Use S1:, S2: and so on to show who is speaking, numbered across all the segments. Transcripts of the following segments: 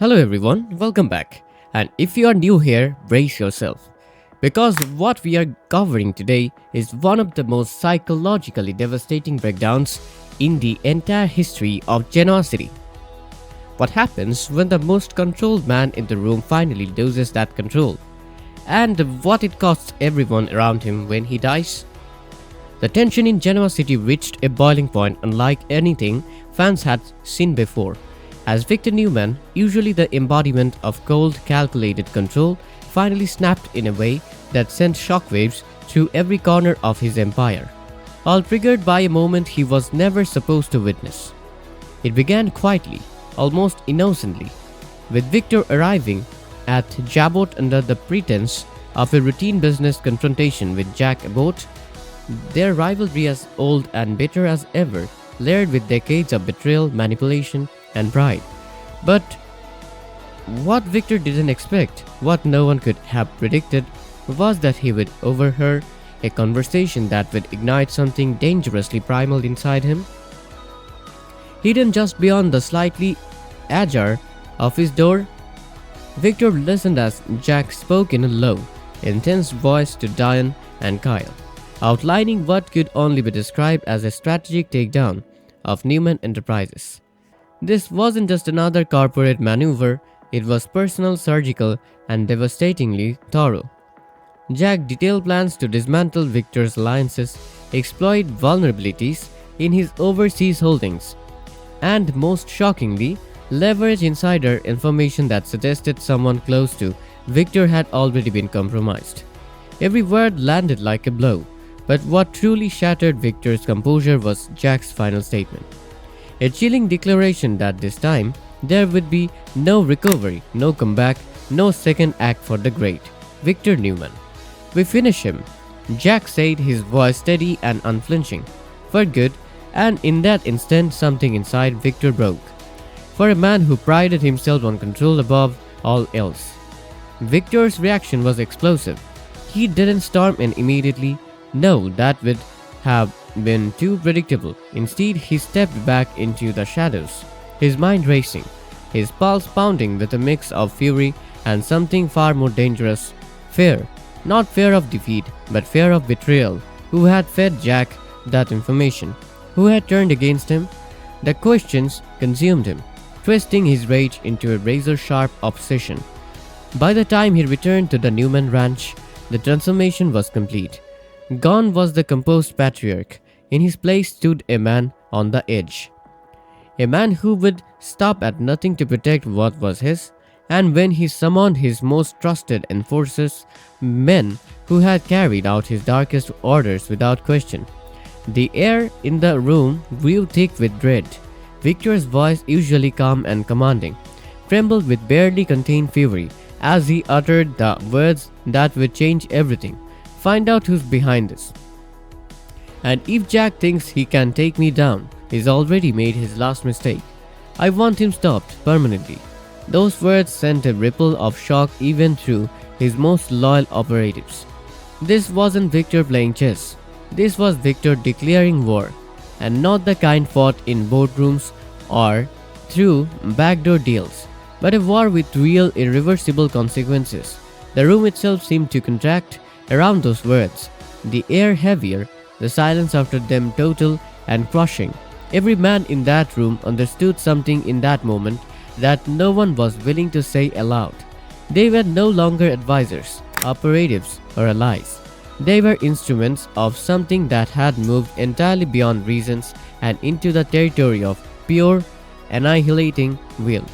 S1: Hello everyone, welcome back. And if you are new here, brace yourself. Because what we are covering today is one of the most psychologically devastating breakdowns in the entire history of generosity. What happens when the most controlled man in the room finally loses that control? And what it costs everyone around him when he dies? The tension in generosity reached a boiling point unlike anything fans had seen before, as Victor Newman, usually the embodiment of cold, calculated control, finally snapped in a way that sent shockwaves through every corner of his empire, all triggered by a moment he was never supposed to witness. It began quietly, almost innocently, with Victor arriving at Jabot under the pretense of a routine business confrontation with Jack Abbott, their rivalry as old and bitter as ever, layered with decades of betrayal, manipulation, and pride. But what Victor didn't expect, what no one could have predicted, was that he would overhear a conversation that would ignite something dangerously primal inside him. Hidden just beyond the slightly ajar of his door, Victor listened as Jack spoke in a low, intense voice to Diane and Kyle, outlining what could only be described as a strategic takedown of Newman Enterprises. This wasn't just another corporate maneuver, it was personal, surgical, and devastatingly thorough. Jack detailed plans to dismantle Victor's alliances, exploit vulnerabilities in his overseas holdings, and most shockingly, leverage insider information that suggested someone close to Victor had already been compromised. Every word landed like a blow, but what truly shattered Victor's composure was Jack's final statement. A chilling declaration that this time there would be no recovery, no comeback, no second act for the great Victor Newman. "We finish him," Jack said, his voice steady and unflinching. "For good," and in that instant something inside Victor broke. For a man who prided himself on control above all else, Victor's reaction was explosive. He didn't storm in immediately. No, that would have been too predictable. Instead, he stepped back into the shadows, his mind racing, his pulse pounding with a mix of fury and something far more dangerous: fear. Not fear of defeat, but fear of betrayal. Who had fed Jack that information? Who had turned against him? The questions consumed him, twisting his rage into a razor-sharp obsession. By the time he returned to the Newman ranch, the transformation was complete. Gone was the composed patriarch. In his place stood a man on the edge. A man who would stop at nothing to protect what was his, and when he summoned his most trusted enforcers, men who had carried out his darkest orders without question. The air in the room grew thick with dread. Victor's voice, usually calm and commanding, trembled with barely contained fury as he uttered the words that would change everything. "Find out who's behind this. And if Jack thinks he can take me down, he's already made his last mistake. I want him stopped permanently." Those words sent a ripple of shock even through his most loyal operatives. This wasn't Victor playing chess. This was Victor declaring war, and not the kind fought in boardrooms or through backdoor deals, but a war with real, irreversible consequences. The room itself seemed to contract around those words, the air heavier, the silence after them total and crushing. Every man in that room understood something in that moment that no one was willing to say aloud. They were no longer advisors, operatives, or allies. They were instruments of something that had moved entirely beyond reasons and into the territory of pure, annihilating will.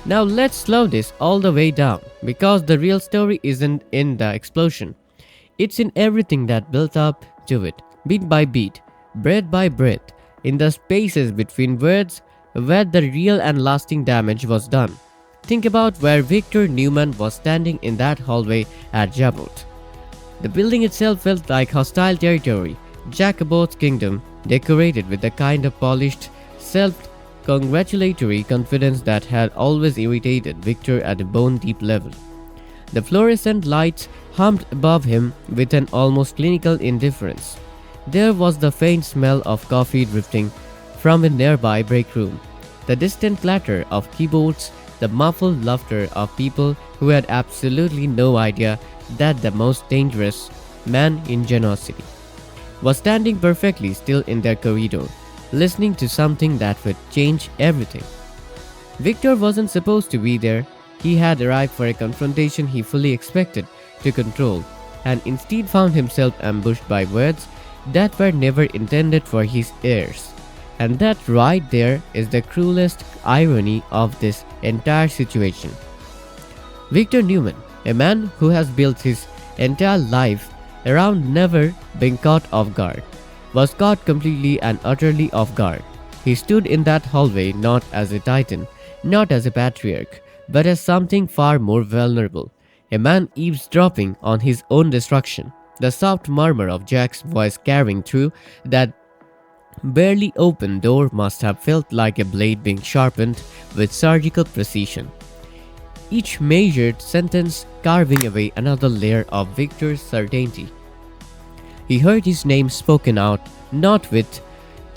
S1: Now let's slow this all the way down, because the real story isn't in the explosion. It's in everything that built up to it, beat by beat, breath by breath, in the spaces between words where the real and lasting damage was done. Think about where Victor Newman was standing in that hallway at Jabot. The building itself felt like hostile territory, Jack Abbott's kingdom, decorated with the kind of polished, self-congratulatory confidence that had always irritated Victor at a bone-deep level. The fluorescent lights hummed above him with an almost clinical indifference. There was the faint smell of coffee drifting from a nearby break room, the distant clatter of keyboards, the muffled laughter of people who had absolutely no idea that the most dangerous man in generosity was standing perfectly still in their corridor, listening to something that would change everything. Victor wasn't supposed to be there. He had arrived for a confrontation he fully expected to control, and instead found himself ambushed by words that were never intended for his ears. And that right there is the cruelest irony of this entire situation. Victor Newman, a man who has built his entire life around never being caught off guard, was caught completely and utterly off guard. He stood in that hallway not as a titan, not as a patriarch, but as something far more vulnerable, a man eavesdropping on his own destruction, the soft murmur of Jack's voice carrying through that barely open door must have felt like a blade being sharpened with surgical precision. Each measured sentence carving away another layer of Victor's certainty. He heard his name spoken out not with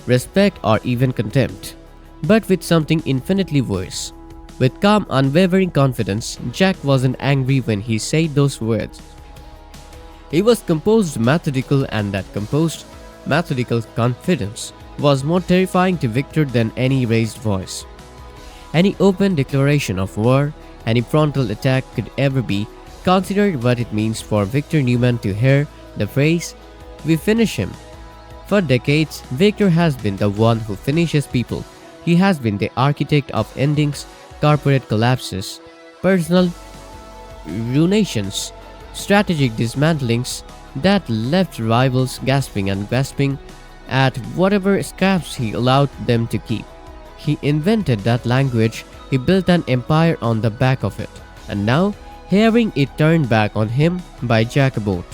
S1: respect or even contempt, but with something infinitely worse. With calm, unwavering confidence, Jack wasn't angry when he said those words. He was composed, methodical, and that composed, methodical confidence was more terrifying to Victor than any raised voice. Any open declaration of war, any frontal attack could ever be. Consider what it means for Victor Newman to hear the phrase, "We finish him." For decades, Victor has been the one who finishes people. He has been the architect of endings, corporate collapses, personal ruinations, strategic dismantlings that left rivals gasping and grasping at whatever scraps he allowed them to keep. He invented that language, he built an empire on the back of it, and now hearing it turned back on him by Jacobot.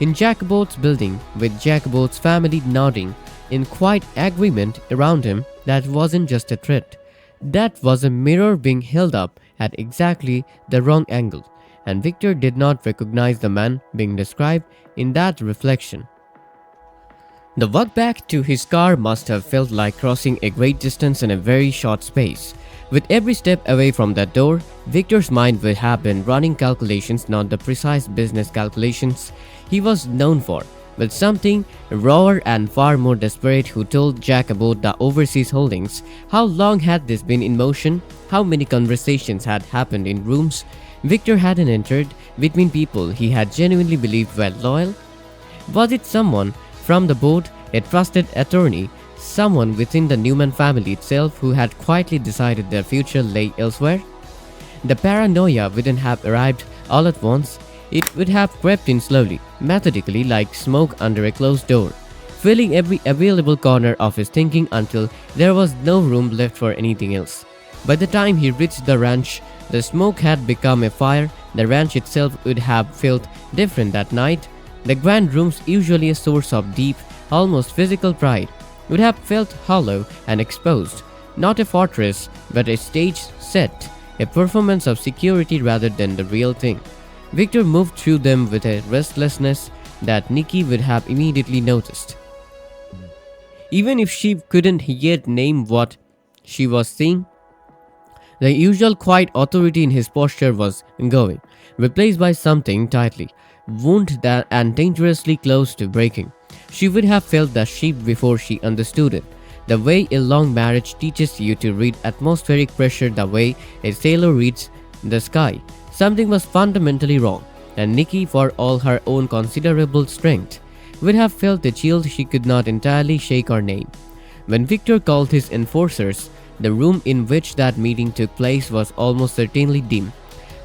S1: In Jacobot's building, with Jacobot's family nodding in quiet agreement around him, that wasn't just a threat. That was a mirror being held up at exactly the wrong angle, and Victor did not recognize the man being described in that reflection. The walk back to his car must have felt like crossing a great distance in a very short space. With every step away from that door, Victor's mind would have been running calculations, not the precise business calculations he was known for, but something rawer and far more desperate, who told Jack about the overseas holdings. How long had this been in motion? How many conversations had happened in rooms Victor hadn't entered, between people he had genuinely believed were loyal? Was it someone from the board, a trusted attorney, someone within the Newman family itself who had quietly decided their future lay elsewhere? The paranoia wouldn't have arrived all at once. It would have crept in slowly, methodically, like smoke under a closed door, filling every available corner of his thinking until there was no room left for anything else. By the time he reached the ranch, the smoke had become a fire. The ranch itself would have felt different that night. The grand rooms, usually a source of deep, almost physical pride, would have felt hollow and exposed. Not a fortress, but a stage set, a performance of security rather than the real thing. Victor moved through them with a restlessness that Nikki would have immediately noticed, even if she couldn't yet name what she was seeing. The usual quiet authority in his posture was going, replaced by something tightly wound that and dangerously close to breaking. She would have felt the shift before she understood it. The way a long marriage teaches you to read atmospheric pressure, the way a sailor reads the sky. Something was fundamentally wrong, and Nikki, for all her own considerable strength, would have felt the chill she could not entirely shake or name. When Victor called his enforcers, the room in which that meeting took place was almost certainly dim.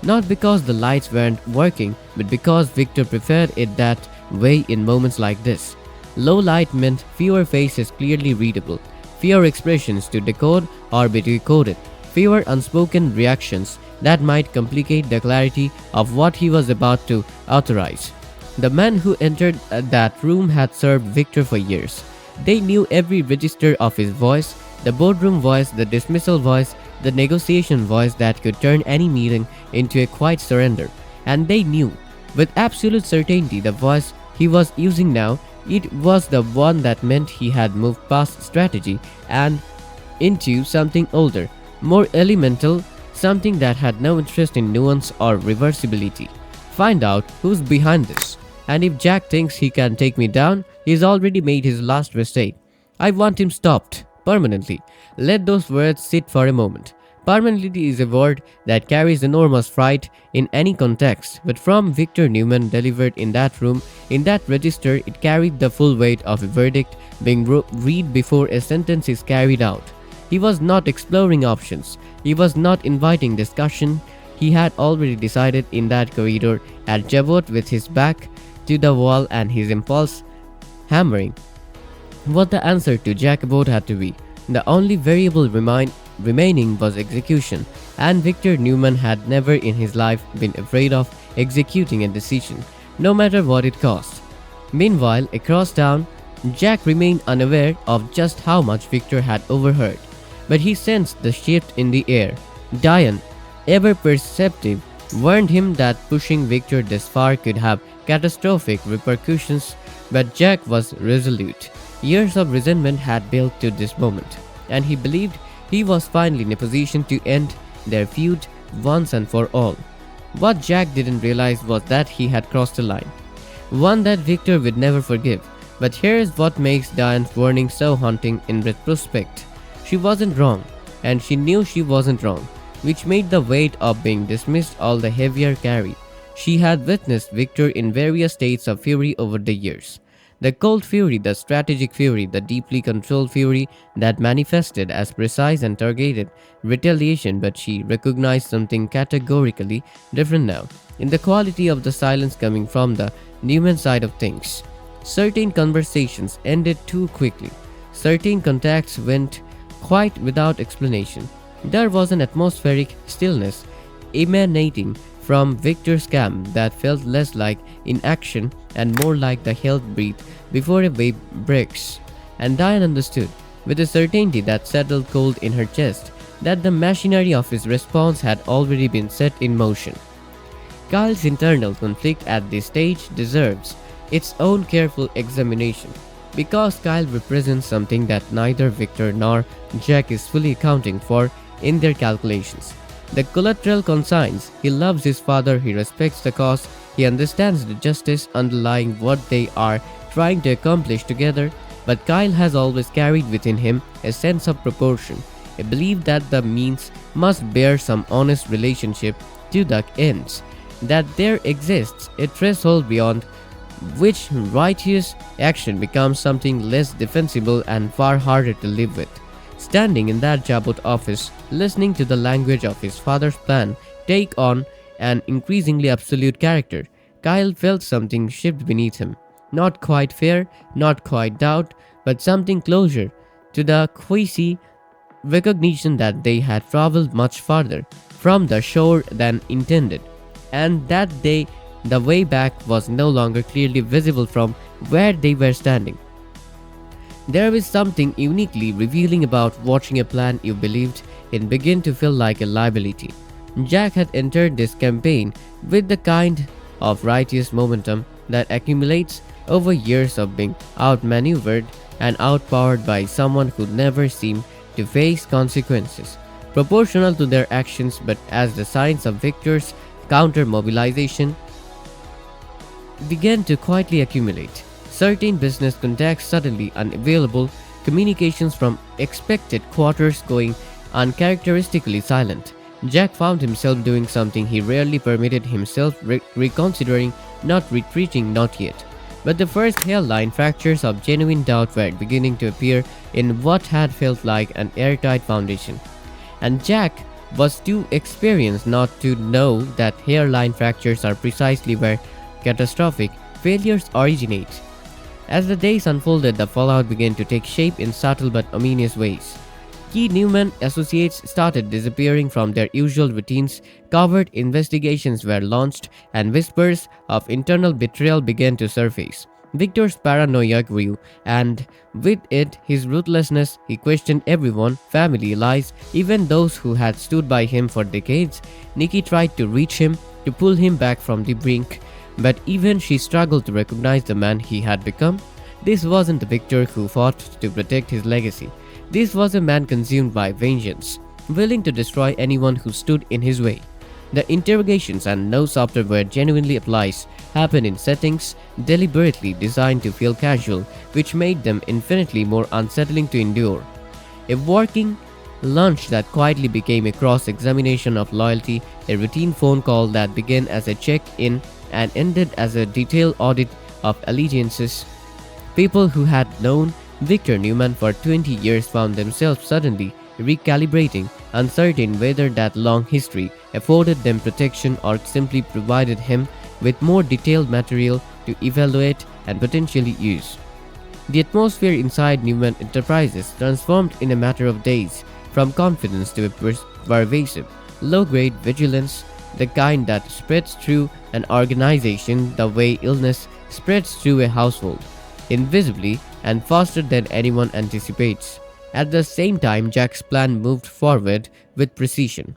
S1: Not because the lights weren't working, but because Victor preferred it that way in moments like this. Low light meant fewer faces clearly readable, fewer expressions to decode or be decoded, fewer unspoken reactions that might complicate the clarity of what he was about to authorize. The men who entered that room had served Victor for years. They knew every register of his voice, the boardroom voice, the dismissal voice, the negotiation voice that could turn any meeting into a quiet surrender. And they knew, with absolute certainty, the voice he was using now, it was the one that meant he had moved past strategy and into something older, more elemental, something that had no interest in nuance or reversibility. Find out who's behind this. And if Jack thinks he can take me down, he's already made his last mistake. I want him stopped. Permanently. Let those words sit for a moment. Permanently is a word that carries enormous fright in any context, but from Victor Newman delivered in that room, in that register, it carried the full weight of a verdict being read before a sentence is carried out. He was not exploring options. He was not inviting discussion. He had already decided in that corridor at Jabot with his back to the wall and his impulse hammering what the answer to Jack Abbott had to be. The only variable remaining was execution, and Victor Newman had never in his life been afraid of executing a decision, no matter what it cost. Meanwhile, across town, Jack remained unaware of just how much Victor had overheard, but he sensed the shift in the air. Diane, ever perceptive, warned him that pushing Victor this far could have catastrophic repercussions, but Jack was resolute. Years of resentment had built to this moment, and he believed he was finally in a position to end their feud once and for all. What Jack didn't realize was that he had crossed a line, one that Victor would never forgive. But here's what makes Diane's warning so haunting in retrospect. She wasn't wrong, and she knew she wasn't wrong, which made the weight of being dismissed all the heavier carry. She had witnessed Victor in various states of fury over the years. The cold fury, the strategic fury, the deeply controlled fury that manifested as precise and targeted retaliation, but she recognized something categorically different now, in the quality of the silence coming from the Newman side of things. Certain conversations ended too quickly. Certain contacts went quite without explanation. There was an atmospheric stillness emanating from Victor's camp that felt less like inaction and more like the held breath before a wave breaks. And Diane understood, with a certainty that settled cold in her chest, that the machinery of his response had already been set in motion. Kyle's internal conflict at this stage deserves its own careful examination, because Kyle represents something that neither Victor nor Jack is fully accounting for in their calculations. The collateral consigns, he loves his father, he respects the cause, he understands the justice underlying what they are trying to accomplish together, but Kyle has always carried within him a sense of proportion, a belief that the means must bear some honest relationship to the ends, that there exists a threshold beyond which righteous action becomes something less defensible and far harder to live with. Standing in that Jabot office, listening to the language of his father's plan take on an increasingly absolute character, Kyle felt something shift beneath him. Not quite fear, not quite doubt, but something closer to the quasi recognition that they had traveled much farther from the shore than intended, and that the way back was no longer clearly visible from where they were standing. There is something uniquely revealing about watching a plan you believed in begin to feel like a liability. Jack had entered this campaign with the kind of righteous momentum that accumulates over years of being outmaneuvered and outpowered by someone who never seemed to face consequences proportional to their actions. But as the signs of Victor's counter-mobilization began to quietly accumulate, certain business contacts suddenly unavailable, communications from expected quarters going uncharacteristically silent, Jack found himself doing something he rarely permitted himself, reconsidering, not retreating, not yet. But the first hairline fractures of genuine doubt were beginning to appear in what had felt like an airtight foundation. And Jack was too experienced not to know that hairline fractures are precisely where catastrophic failures originate. As the days unfolded, the fallout began to take shape in subtle but ominous ways. Key Newman associates started disappearing from their usual routines, covert investigations were launched, and whispers of internal betrayal began to surface. Victor's paranoia grew, and with it his ruthlessness. He questioned everyone, family, lies, even those who had stood by him for decades. Nikki tried to reach him, to pull him back from the brink, but even she struggled to recognize the man he had become. This wasn't the Victor who fought to protect his legacy. This was a man consumed by vengeance, willing to destroy anyone who stood in his way. The interrogations and no software genuinely applies happened in settings deliberately designed to feel casual, which made them infinitely more unsettling to endure. A working lunch that quietly became a cross-examination of loyalty, a routine phone call that began as a check-in and ended as a detailed audit of allegiances. People who had known Victor Newman for 20 years found themselves suddenly recalibrating, uncertain whether that long history afforded them protection or simply provided him with more detailed material to evaluate and potentially use. The atmosphere inside Newman Enterprises transformed in a matter of days, from confidence to a pervasive, low-grade vigilance, the kind that spreads through an organization the way illness spreads through a household, invisibly and faster than anyone anticipates. At the same time, Jack's plan moved forward with precision,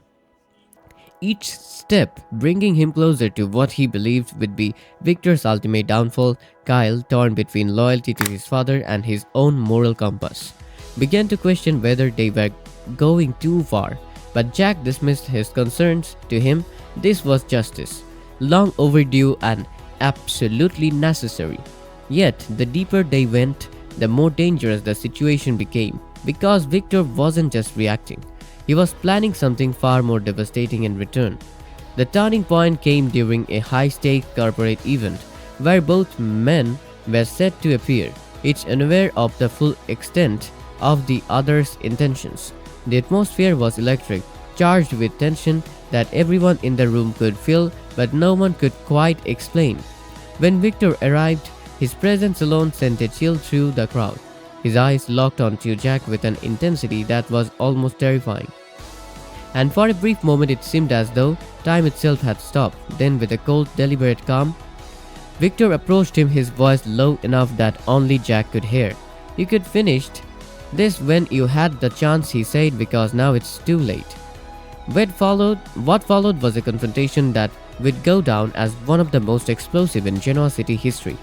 S1: each step bringing him closer to what he believed would be Victor's ultimate downfall. Kyle, torn between loyalty to his father and his own moral compass, began to question whether they were going too far, but Jack dismissed his concerns. To him, this was justice, long overdue and absolutely necessary. Yet, the deeper they went, the more dangerous the situation became, because Victor wasn't just reacting, he was planning something far more devastating in return. The turning point came during a high-stakes corporate event, where both men were set to appear, each unaware of the full extent of the other's intentions. The atmosphere was electric, charged with tension that everyone in the room could feel but no one could quite explain. When Victor arrived, his presence alone sent a chill through the crowd. His eyes locked onto Jack with an intensity that was almost terrifying. And for a brief moment it seemed as though time itself had stopped. Then with a cold, deliberate calm, Victor approached him, his voice low enough that only Jack could hear. "You could finish this when you had the chance," he said, "because now it's too late." What followed was a confrontation that would go down as one of the most explosive in Genoa City history.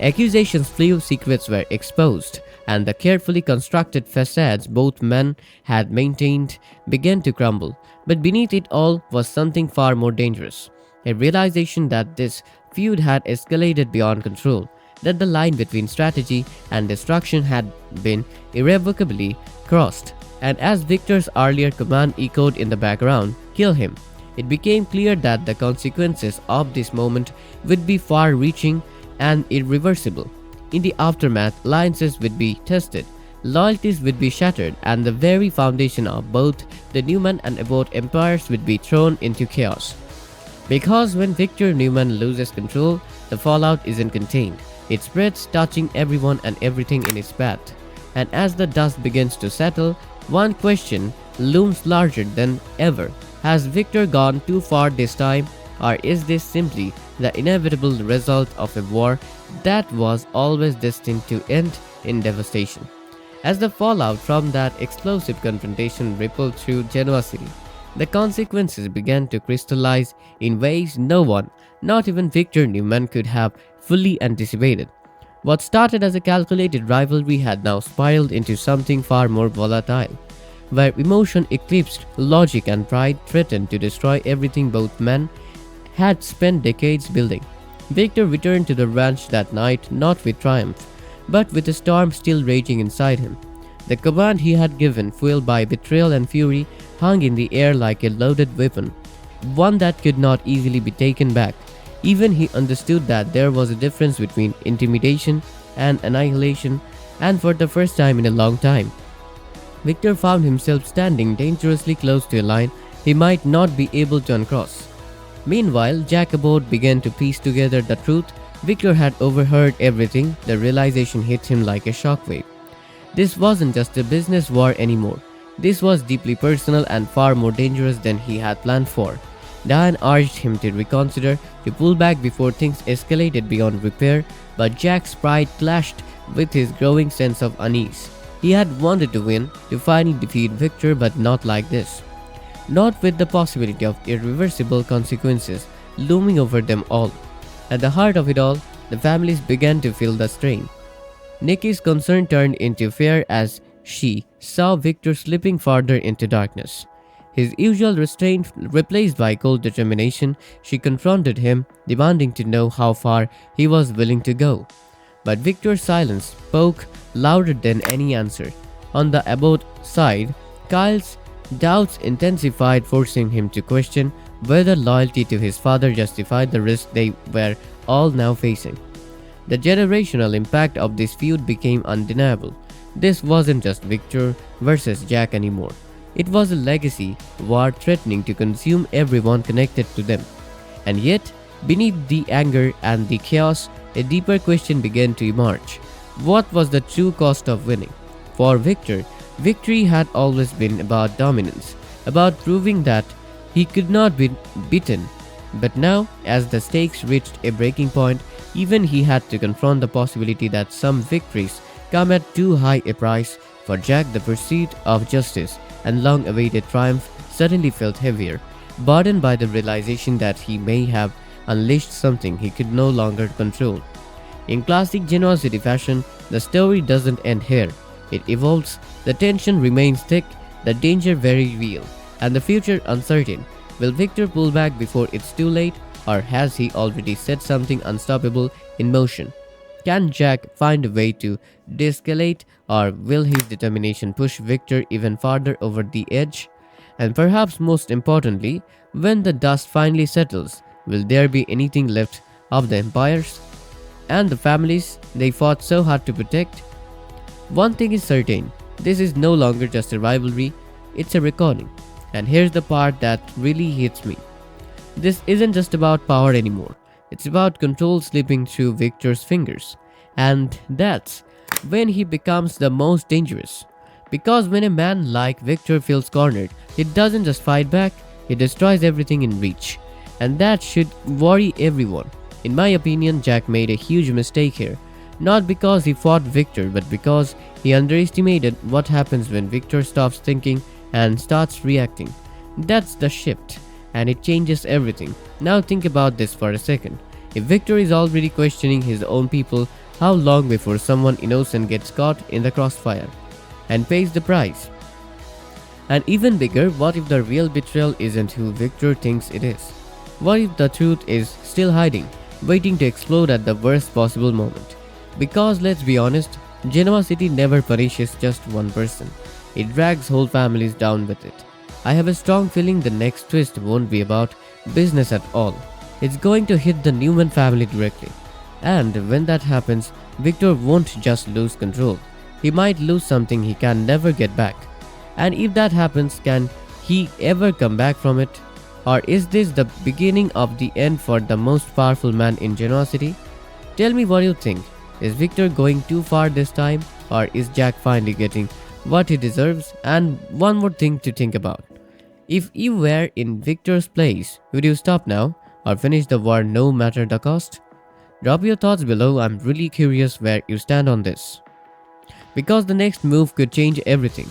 S1: Accusations flew, secrets were exposed, and the carefully constructed facades both men had maintained began to crumble. But beneath it all was something far more dangerous, a realization that this feud had escalated beyond control, that the line between strategy and destruction had been irrevocably crossed. And as Victor's earlier command echoed in the background, "Kill him," it became clear that the consequences of this moment would be far-reaching and irreversible. In the aftermath, alliances would be tested, loyalties would be shattered, and the very foundation of both the Newman and Abbott empires would be thrown into chaos. Because when Victor Newman loses control, the fallout isn't contained. It spreads, touching everyone and everything in its path. And as the dust begins to settle, one question looms larger than ever. Has Victor gone too far this time, or is this simply the inevitable result of a war that was always destined to end in devastation? As the fallout from that explosive confrontation rippled through Genoa City, the consequences began to crystallize in ways no one, not even Victor Newman, could have fully anticipated. What started as a calculated rivalry had now spiraled into something far more volatile, where emotion eclipsed logic and pride threatened to destroy everything both men had spent decades building. Victor returned to the ranch that night not with triumph, but with a storm still raging inside him. The command he had given, fueled by betrayal and fury, hung in the air like a loaded weapon, one that could not easily be taken back. Even he understood that there was a difference between intimidation and annihilation, and for the first time in a long time, Victor found himself standing dangerously close to a line he might not be able to uncross. Meanwhile, Jack Abbott began to piece together the truth. Victor had overheard everything. The realization hit him like a shockwave. This wasn't just a business war anymore. This was deeply personal and far more dangerous than he had planned for. Diane urged him to reconsider, to pull back before things escalated beyond repair, but Jack's pride clashed with his growing sense of unease. He had wanted to win, to finally defeat Victor, but not like this. Not with the possibility of irreversible consequences looming over them all. At the heart of it all, the families began to feel the strain. Nikki's concern turned into fear as she saw Victor slipping farther into darkness. His usual restraint replaced by cold determination, she confronted him, demanding to know how far he was willing to go. But Victor's silence spoke louder than any answer. On the abode side, Kyle's doubts intensified, forcing him to question whether loyalty to his father justified the risk they were all now facing. The generational impact of this feud became undeniable. This wasn't just Victor versus Jack anymore. It was a legacy war threatening to consume everyone connected to them. And yet, beneath the anger and the chaos, a deeper question began to emerge. What was the true cost of winning? For Victor, victory had always been about dominance, about proving that he could not be beaten. But now, as the stakes reached a breaking point, even he had to confront the possibility that some victories come at too high a price. For Jack, the pursuit of justice and long-awaited triumph suddenly felt heavier, burdened by the realization that he may have unleashed something he could no longer control. In classic generosity fashion, the story doesn't end here. It evolves, the tension remains thick, the danger very real, and the future uncertain. Will Victor pull back before it's too late, or has he already set something unstoppable in motion? Can Jack find a way to de-escalate, or will his determination push Victor even farther over the edge? And perhaps most importantly, when the dust finally settles, will there be anything left of the empires and the families they fought so hard to protect? One thing is certain, this is no longer just a rivalry, it's a reckoning. And here's the part that really hits me. This isn't just about power anymore. It's about control slipping through Victor's fingers. And that's when he becomes the most dangerous. Because when a man like Victor feels cornered, he doesn't just fight back, he destroys everything in reach. And that should worry everyone. In my opinion, Jack made a huge mistake here. Not because he fought Victor, but because he underestimated what happens when Victor stops thinking and starts reacting. That's the shift, and it changes everything. Now think about this for a second. If Victor is already questioning his own people, how long before someone innocent gets caught in the crossfire and pays the price? And even bigger, what if the real betrayal isn't who Victor thinks it is? What if the truth is still hiding, waiting to explode at the worst possible moment? Because let's be honest, generosity never punishes just one person. It drags whole families down with it. I have a strong feeling the next twist won't be about business at all. It's going to hit the Newman family directly. And when that happens, Victor won't just lose control. He might lose something he can never get back. And if that happens, can he ever come back from it? Or is this the beginning of the end for the most powerful man in generosity? Tell me what you think. Is Victor going too far this time, or is Jack finally getting what he deserves? And one more thing to think about. If you were in Victor's place, would you stop now or finish the war no matter the cost? Drop your thoughts below. I'm really curious where you stand on this. Because the next move could change everything.